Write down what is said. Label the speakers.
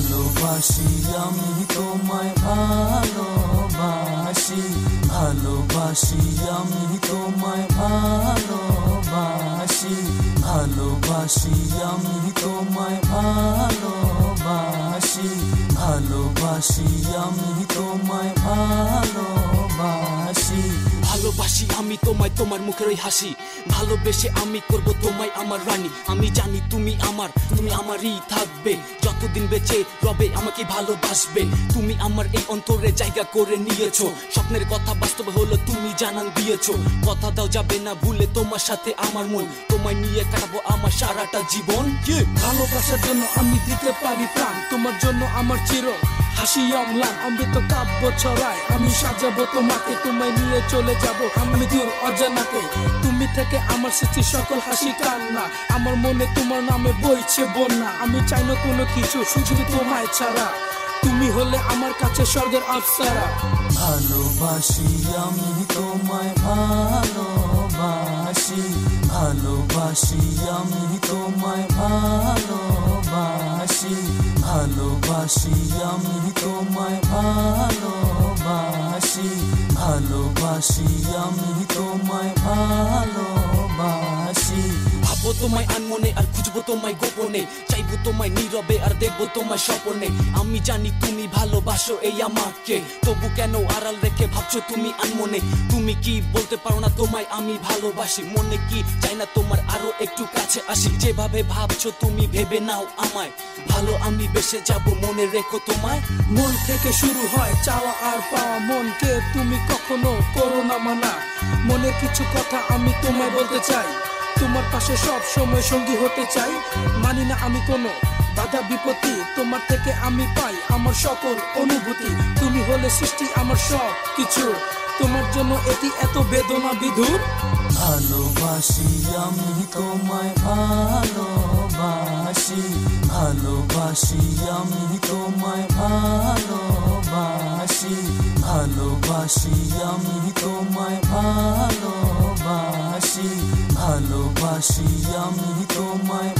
Speaker 1: ভালোবাসি আমি তোমায় ভালোবাসি, ভালোবাসি আমি তোমায় ভালোবাসি, ভালোবাসি আমি তোমায় ভালোবাসি, ভালোবাসি আমি তোমায় ভালোবাসি।
Speaker 2: ভালোবাসি আমি তোমায়, তোমার মুখের ওই হাসি, ভালোবেসে আমি করব তোমায় আমার রানী। আমি জানি তুমি আমারই থাকবে, যতদিন বেঁচে রবে আমাকে ভালোবাসবে। তুমি আমার এই অন্তরে জায়গা করে নিয়েছো, স্বপ্নের কথা বাস্তব হলো তুমি জানান দিয়েছো। কথা দাও যাবে না ভুলে তোমার সাথে আমার মন, তোমায় নিয়ে কাটাবো আমার সারাটা জীবন।
Speaker 3: ভালোবাসার জন্য আমি দিতে পারি প্রাণ, তোমার জন্য আমার চির হাসি অম্লান। অমৃত কাব্য ছড়ায় আমি সাজাবো তোমাকে, তোমায় নিয়ে চলে যাব আমি দূর অজানাতে। তুমি থেকে আমার সৃষ্টি সকল হাসি কান্না, আমার মনে তোমার নামে বইছে বন্যা। আমি চাই না কোনো কিছু শুধু তোমায় ছাড়া, তুমি হলে আমার কাছে স্বর্গের অপ্সরা।
Speaker 1: ভালোবাসি আমি তোমায় ভালোবাসি, ভালোবাসি আমি তোমায় ভালোবাসি, ভালোবাসি আমি তোমায় ভালোবাসি, ভালোবাসি আমি তোমায় ভালোবাসি।
Speaker 2: ভাবো তোমায় আনমনে আর খুঁজবো তোমায় গোপনে, চাইবো তোমায় নীরবে আর দেখবো তোমায় স্বপনে। আমি জানি তুমি ভালোবাসো এই আমাকে, তবু কেন আড়াল রেখে ভাবছো তুমি আনমনে? তুমি কি বলতে পারো না তোমায় আমি ভালোবাসি? মনে কি চাই না তোমার আরো একটু কাছে আসি? যেভাবে ভাবছো তুমি ভেবে নাও আমায়, ভালো আমি বেসে যাবো মনে রেখো তোমায়।
Speaker 3: মন থেকে শুরু হয় চাওয়া আর পাওয়া, মনকে তুমি কখনো করো না মানা। মনের কিছু কথা আমি তোমায় বলতে চাই, তোমার পাশে সব সময় সঙ্গী হতে চাই। মানি না আমি কোনো বাধা বিপত্তি, তোমার থেকে আমি পাই আমার সকল অনুভূতি। তুমি হলে সৃষ্টি আমার সব কিছু, তোমার জন্য এটি এত বেদনা বিধুর।
Speaker 1: ভালোবাসি আমি তোমায় ভালোবাসি, ভালোবাসি আমি তোমায় ভালোবাসি, ভালোবাসি আমি তোমায় ভালোবাসি, ভালোবাসি আমি তোমায়